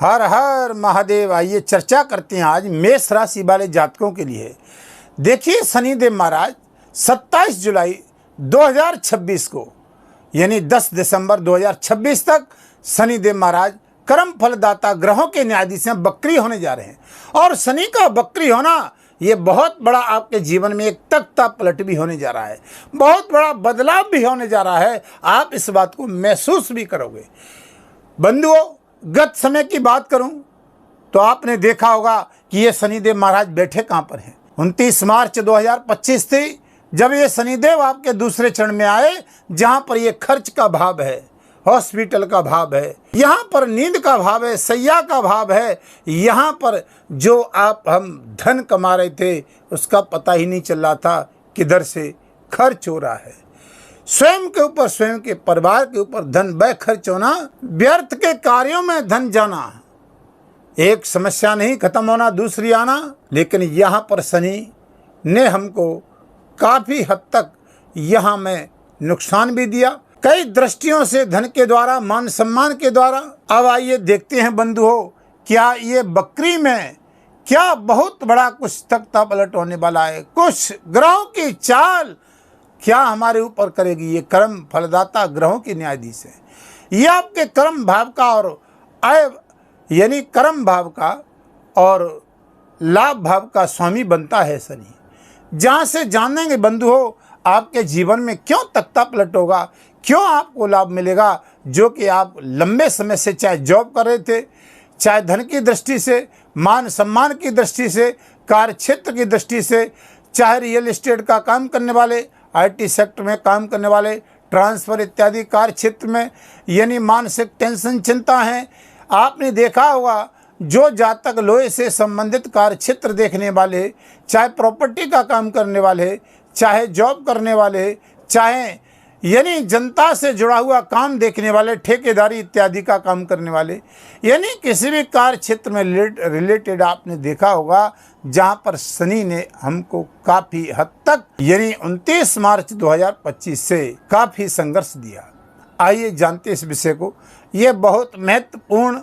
हर हर महादेव। आइए चर्चा करते हैं आज मेष राशि वाले जातकों के लिए। देखिए शनिदेव महाराज 27 जुलाई 2026 को यानी 10 दिसंबर 2026 तक शनिदेव महाराज कर्म फलदाता ग्रहों के न्यायाधीश हैं, बकरी होने जा रहे हैं। और शनि का बकरी होना ये बहुत बड़ा आपके जीवन में एक तख्ता पलट भी होने जा रहा है, बहुत बड़ा बदलाव भी होने जा रहा है। आप इस बात को महसूस भी करोगे। बंधुओं, गत समय की बात करूं तो आपने देखा होगा कि ये शनिदेव महाराज बैठे कहां पर हैं। 29 मार्च 2025 थी जब ये शनिदेव आपके दूसरे चरण में आए, जहां पर ये खर्च का भाव है, हॉस्पिटल का भाव है, यहाँ पर नींद का भाव है, सैया का भाव है। यहाँ पर जो हम धन कमा रहे थे उसका पता ही नहीं चल रहा था किधर से खर्च हो रहा है। स्वयं के ऊपर, स्वयं के परिवार के ऊपर धन व्यय खर्च होना, व्यर्थ के कार्यों में धन जाना, एक समस्या नहीं खत्म होना दूसरी आना। लेकिन यहाँ पर शनि ने हमको काफ़ी हद तक यहाँ में नुकसान भी दिया, कई दृष्टियों से, धन के द्वारा, मान सम्मान के द्वारा। अब आइए देखते हैं बंधुओं, क्या ये बकरी में क्या बहुत बड़ा कुछ तख्ता पलट होने वाला है। कुछ ग्रहों की चाल क्या हमारे ऊपर करेगी। ये कर्म फलदाता ग्रहों के न्यायाधीश है। ये आपके कर्म भाव का और आय यानी कर्म भाव का और लाभ भाव का स्वामी बनता है शनि। जहाँ से जानेंगे बंधुओं आपके जीवन में क्यों तख्ता पलट होगा, क्यों आपको लाभ मिलेगा, जो कि आप लंबे समय से चाहे जॉब कर रहे थे, चाहे धन की दृष्टि से, मान सम्मान की दृष्टि से, कार्य क्षेत्र की दृष्टि से, चाहे रियल एस्टेट का काम करने वाले, आईटी सेक्टर में काम करने वाले, ट्रांसफ़र इत्यादि कार्य क्षेत्र में यानी मानसिक टेंशन चिंता है। आपने देखा होगा जो जातक लोहे से संबंधित कार्य क्षेत्र देखने वाले, चाहे प्रॉपर्टी का काम करने वाले, चाहे जॉब करने वाले, चाहे यानी जनता से जुड़ा हुआ काम देखने वाले, ठेकेदारी इत्यादि का काम करने वाले, यानी किसी भी कार्य क्षेत्र में रिलेटेड आपने देखा होगा जहां पर शनि ने हमको काफ़ी हद तक यानी 29 मार्च 2025 से काफ़ी संघर्ष दिया। आइए जानते इस विषय को। ये बहुत महत्वपूर्ण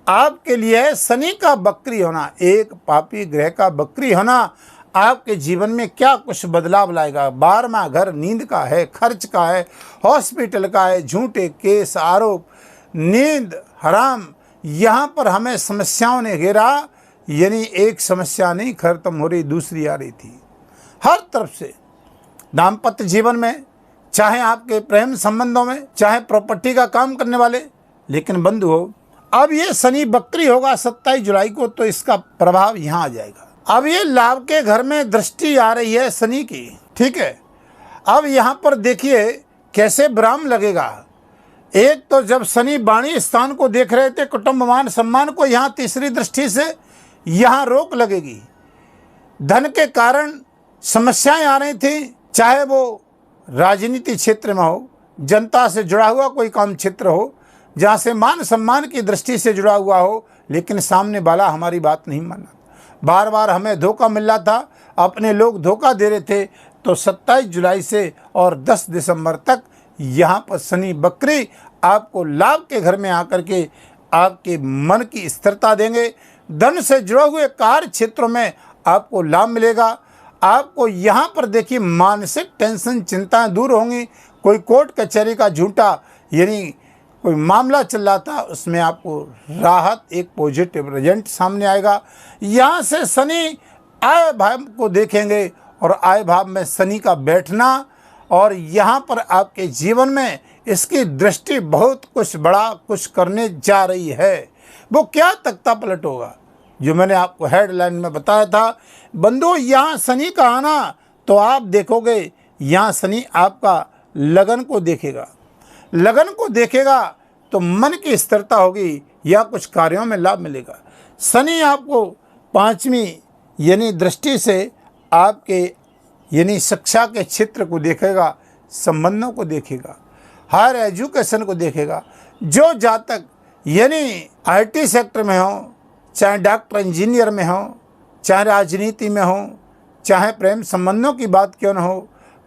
आपके लिए है। शनि का बकरी होना, एक पापी ग्रह का बकरी होना आपके जीवन में क्या कुछ बदलाव लाएगा। 12वां घर नींद का है, खर्च का है, हॉस्पिटल का है, झूठे केस आरोप, नींद हराम। यहाँ पर हमें समस्याओं ने घेरा, यानी एक समस्या नहीं खत्म हो रही, दूसरी आ रही थी हर तरफ से। दाम्पत्य जीवन में, चाहे आपके प्रेम संबंधों में, चाहे प्रॉपर्टी का काम करने वाले। लेकिन बंधुओं अब ये शनि बकरी होगा 27 जुलाई को, तो इसका प्रभाव यहाँ आ जाएगा। अब ये लाभ के घर में दृष्टि आ रही है शनि की, ठीक है। अब यहाँ पर देखिए कैसे विराम लगेगा। एक तो जब शनि वाणी स्थान को देख रहे थे, कुटुंब मान सम्मान को, यहाँ तीसरी दृष्टि से यहाँ रोक लगेगी। धन के कारण समस्याएं आ रही थी, चाहे वो राजनीति क्षेत्र में हो, जनता से जुड़ा हुआ कोई काम क्षेत्र हो, जहाँ से मान सम्मान की दृष्टि से जुड़ा हुआ हो, लेकिन सामने वाला हमारी बात नहीं माना, बार बार हमें धोखा मिल रहा था, अपने लोग धोखा दे रहे थे। तो 27 जुलाई से और 10 दिसंबर तक यहाँ पर शनि बकरी आपको लाभ के घर में आकर के आपके मन की स्थिरता देंगे। धन से जुड़े हुए कार्य क्षेत्रों में आपको लाभ मिलेगा। आपको यहाँ पर देखिए मानसिक टेंशन चिंताएं दूर होंगी। कोई कोर्ट कचहरी का झूठा यानी कोई मामला चल रहा था, उसमें आपको राहत, एक पॉजिटिव रिजल्ट सामने आएगा। यहाँ से शनि आय भाव को देखेंगे और आय भाव में शनि का बैठना, और यहाँ पर आपके जीवन में इसकी दृष्टि बहुत कुछ बड़ा कुछ करने जा रही है। वो क्या तख्ता पलट होगा जो मैंने आपको हेडलाइन में बताया था। बंधुओं यहाँ शनि का आना तो आप देखोगे, यहाँ शनि आपका लगन को देखेगा। लगन को देखेगा तो मन की स्थिरता होगी या कुछ कार्यों में लाभ मिलेगा। शनि आपको 5वीं यानी दृष्टि से आपके यानी शिक्षा के क्षेत्र को देखेगा, संबंधों को देखेगा, हायर एजुकेशन को देखेगा। जो जातक यानी आईटी सेक्टर में हो, चाहे डॉक्टर इंजीनियर में हो, चाहे राजनीति में हो, चाहे प्रेम संबंधों की बात क्यों न हो,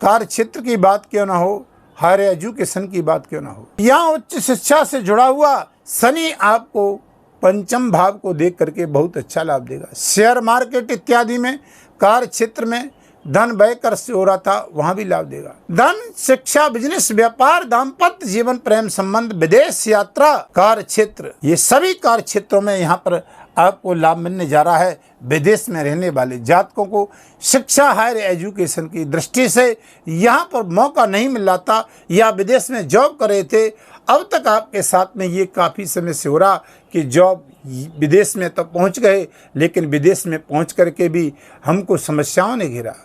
कार्य क्षेत्र की बात क्यों न हो, हायर एजुकेशन की बात क्यों ना हो, यहाँ उच्च शिक्षा से जुड़ा हुआ शनि आपको पंचम भाव को देख करके बहुत अच्छा लाभ देगा। शेयर मार्केट इत्यादि में, कार्य क्षेत्र में धन व्यय कर से हो रहा था, वहां भी लाभ देगा। धन, शिक्षा, बिजनेस, व्यापार, दाम्पत्य जीवन, प्रेम संबंध, विदेश यात्रा, कार्य क्षेत्र, ये सभी कार्य क्षेत्रों में यहाँ पर आपको लाभ मिलने जा रहा है। विदेश में रहने वाले जातकों को शिक्षा, हायर एजुकेशन की दृष्टि से यहाँ पर मौका नहीं मिल रहा था या विदेश में जॉब कर रहे थे, अब तक आपके साथ में ये काफ़ी समय से हो रहा कि जॉब विदेश में तो पहुँच गए, लेकिन विदेश में पहुँच करके भी हमको समस्याओं ने घेरा।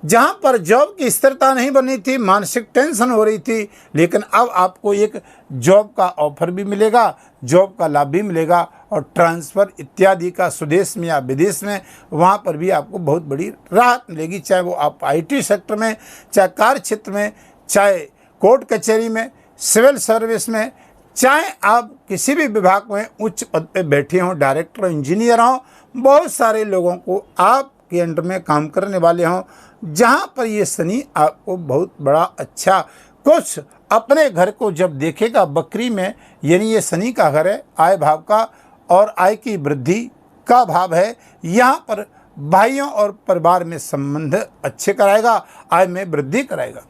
जहाँ पर जॉब की स्थिरता नहीं बनी थी, मानसिक टेंशन हो रही थी, लेकिन अब आपको एक जॉब का ऑफर भी मिलेगा, जॉब का लाभ भी मिलेगा और ट्रांसफ़र इत्यादि का स्वदेश में या विदेश में, वहाँ पर भी आपको बहुत बड़ी राहत मिलेगी। चाहे वो आप IT सेक्टर में, चाहे कार्य क्षेत्र में, चाहे कोर्ट कचहरी में, सिविल सर्विस में, चाहे आप किसी भी विभाग में उच्च पद पे बैठे हों, डायरेक्टर, इंजीनियर हों, बहुत सारे लोगों को आपके अंडर में काम करने वाले हों, जहाँ पर ये शनि आपको बहुत बड़ा अच्छा कुछ अपने घर को जब देखेगा बकरी में, यानी ये शनि का घर है, आय भाव का और आय की वृद्धि का भाव है, यहाँ पर भाइयों और परिवार में संबंध अच्छे कराएगा, आय में वृद्धि कराएगा।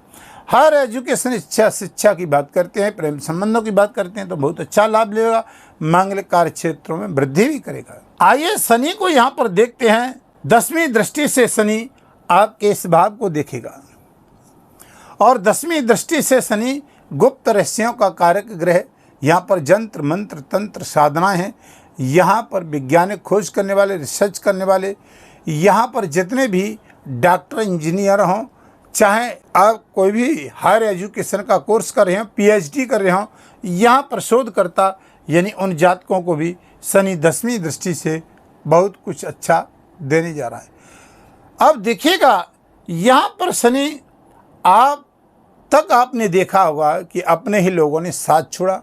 हायर एजुकेशन, इच्छा, शिक्षा की बात करते हैं, प्रेम संबंधों की बात करते हैं तो बहुत अच्छा लाभ लेगा, मांगलिक कार्य क्षेत्रों में वृद्धि भी करेगा। आइए शनि को यहाँ पर देखते हैं। 10वीं दृष्टि से शनि आपके इस भाव को देखेगा और 10वीं दृष्टि से शनि गुप्त रहस्यों का कारक ग्रह। यहाँ पर जंत्र मंत्र तंत्र साधनाएं हैं, यहाँ पर वैज्ञानिक खोज करने वाले, रिसर्च करने वाले, यहाँ पर जितने भी डॉक्टर, इंजीनियर हों, चाहे आप कोई भी हायर एजुकेशन का कोर्स कर रहे हों, PhD कर रहे हों, यहाँ पर शोधकर्ता यानी उन जातकों को भी शनि 10वीं दृष्टि से बहुत कुछ अच्छा देने जा रहा है। अब देखिएगा यहाँ पर शनि आप तक आपने देखा होगा कि अपने ही लोगों ने साथ छोड़ा,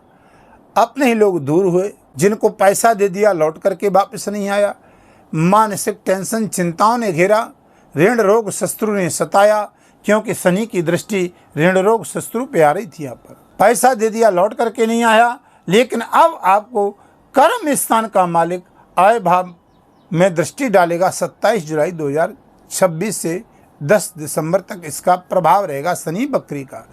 अपने ही लोग दूर हुए, जिनको पैसा दे दिया लौट करके वापस नहीं आया, मानसिक टेंशन, चिंताओं ने घेरा, ऋण रोग शत्रु ने सताया, क्योंकि शनि की दृष्टि ऋण रोग शत्रु पे आ रही थी। यहाँ पर पैसा दे दिया लौट करके नहीं आया, लेकिन अब आपको कर्म स्थान का मालिक आय भाव में दृष्टि डालेगा। 27 जुलाई 2026 से 10 दिसंबर तक इसका प्रभाव रहेगा शनि बकरी का।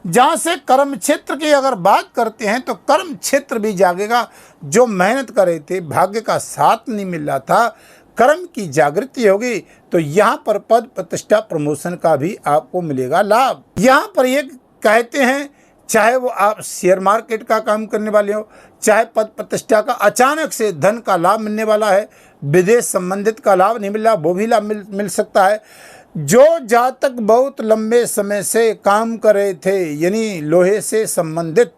जहाँ से कर्म क्षेत्र की अगर बात करते हैं तो कर्म क्षेत्र भी जागेगा। जो मेहनत कर रहे थे, भाग्य का साथ नहीं मिल रहा था, कर्म की जागृति होगी तो यहाँ पर पद प्रतिष्ठा प्रमोशन का भी आपको मिलेगा लाभ। यहाँ पर ये कहते हैं, चाहे वो आप शेयर मार्केट का काम करने वाले हो, चाहे पद प्रतिष्ठा का अचानक से धन का लाभ मिलने वाला है, विदेश संबंधित का लाभ नहीं मिल रहा, वो भी लाभ मिल सकता है। जो जातक बहुत लंबे समय से काम कर रहे थे, यानी लोहे से संबंधित,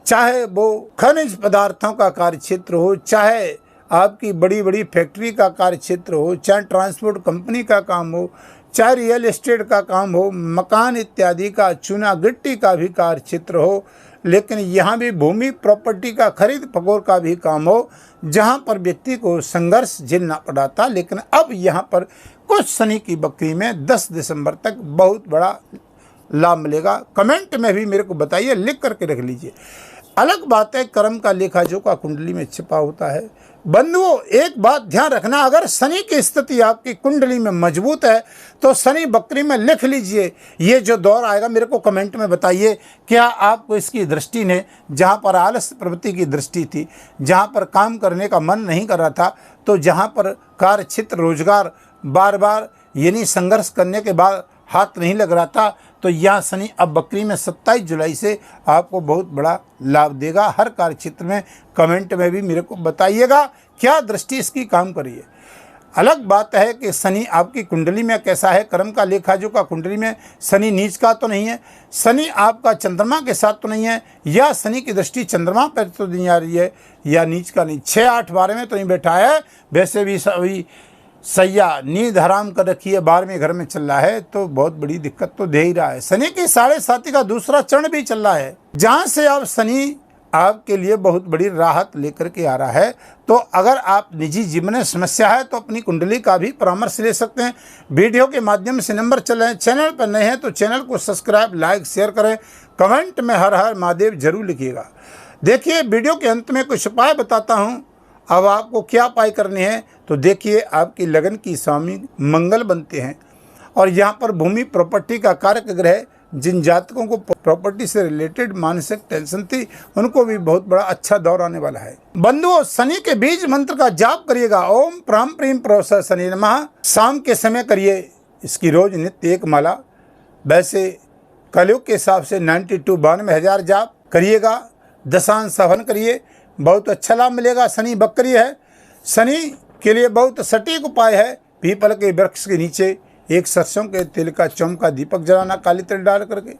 चाहे वो खनिज पदार्थों का कार्य क्षेत्र हो, चाहे आपकी बड़ी बड़ी फैक्ट्री का कार्य क्षेत्र हो, चाहे ट्रांसपोर्ट कंपनी का काम हो, चाहे रियल एस्टेट का काम हो, मकान इत्यादि का, चूना गिट्टी का भी कार्य क्षेत्र हो, लेकिन यहाँ भी भूमि प्रॉपर्टी का खरीद फरोख्त का भी काम हो, जहाँ पर व्यक्ति को संघर्ष झेलना पड़ा था, लेकिन अब यहाँ पर कुछ शनि की बकरी में 10 दिसंबर तक बहुत बड़ा लाभ मिलेगा। कमेंट में भी मेरे को बताइए, लिख करके रख लीजिए। अलग बात है कर्म का लेखा जोखा कुंडली में छिपा होता है। बंधुओं, एक बात ध्यान रखना, अगर शनि की स्थिति आपकी कुंडली में मजबूत है तो शनि बकरी में लिख लीजिए। ये जो दौर आएगा मेरे को कमेंट में बताइए, क्या आपको इसकी दृष्टि ने, जहाँ पर आलस्य प्रवृत्ति की दृष्टि थी, जहाँ पर काम करने का मन नहीं कर रहा था, तो जहाँ पर कार्य क्षेत्र रोजगार बार बार यानी संघर्ष करने के बाद हाथ नहीं लग रहा था, तो यहाँ शनि अब बकरी में 27 जुलाई से आपको बहुत बड़ा लाभ देगा हर कार्य क्षेत्र में। कमेंट में भी मेरे को बताइएगा क्या दृष्टि इसकी काम कर रही है। अलग बात है कि शनि आपकी कुंडली में कैसा है, कर्म का लेखा जो का कुंडली में शनि नीच का तो नहीं है, शनि आपका चंद्रमा के साथ तो नहीं है, या शनि की दृष्टि चंद्रमा पर तो नहीं आ रही है, या नीच का नहीं, 6, 8, 12 में तो नहीं बैठा है। वैसे भी सभी सैया नींद हराम कर रखी है, 12वें घर में चल रहा है, तो बहुत बड़ी दिक्कत तो दे ही रहा है। शनि की 7.5 का दूसरा चरण भी चल रहा है, जहाँ से अब शनि आपके लिए बहुत बड़ी राहत लेकर के आ रहा है। तो अगर आप निजी जीवन में समस्या है तो अपनी कुंडली का भी परामर्श ले सकते हैं। वीडियो के माध्यम से नंबर चल रहे हैं। चैनल पर नए हैं तो चैनल को सब्सक्राइब, लाइक, शेयर करें। कमेंट में हर हर महादेव जरूर लिखिएगा। देखिए, वीडियो के अंत में कुछ उपाय बताता हूँ। अब आपको क्या उपाय करने हैं तो देखिए, आपकी लगन की स्वामी मंगल बनते हैं। और यहाँ पर भूमि प्रॉपर्टी का कारक ग्रह, जिन जातकों को प्रॉपर्टी से रिलेटेड मानसिक टेंशन थी, उनको भी बहुत बड़ा अच्छा दौर आने वाला है। बंधुओं, शनि के बीज मंत्र का जाप करिएगा। ओम प्राम प्रीम प्रोसर शनि नमः। शाम के समय करिए इसकी रोज नित्य एक माला। वैसे कलयुग के हिसाब से 92,92,000 जाप करिएगा। दशांश हवन करिए, बहुत अच्छा लाभ मिलेगा। शनि बकरी है, शनि के लिए बहुत सटीक उपाय है। पीपल के वृक्ष के नीचे एक सरसों के तेल का चमका दीपक जलाना, काली तिल डाल करके।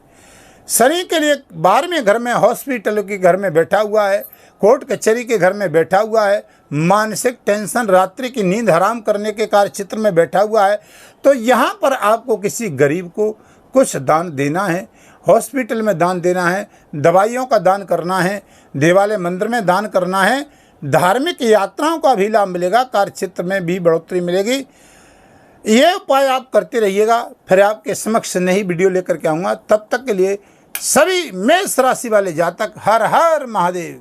शनि के लिए 12वें घर में, हॉस्पिटल के घर में बैठा हुआ है, कोर्ट कचहरी के घर में बैठा हुआ है, मानसिक टेंशन, रात्रि की नींद हराम करने के कार्य क्षेत्र में बैठा हुआ है। तो यहाँ पर आपको किसी गरीब को कुछ दान देना है, हॉस्पिटल में दान देना है, दवाइयों का दान करना है, देवालय मंदिर में दान करना है। धार्मिक यात्राओं का भी लाभ मिलेगा, कार्य क्षेत्र में भी बढ़ोतरी मिलेगी। ये उपाय आप करते रहिएगा। फिर आपके समक्ष नई वीडियो लेकर के आऊँगा। तब तक के लिए सभी मेष राशि वाले जातक हर हर महादेव।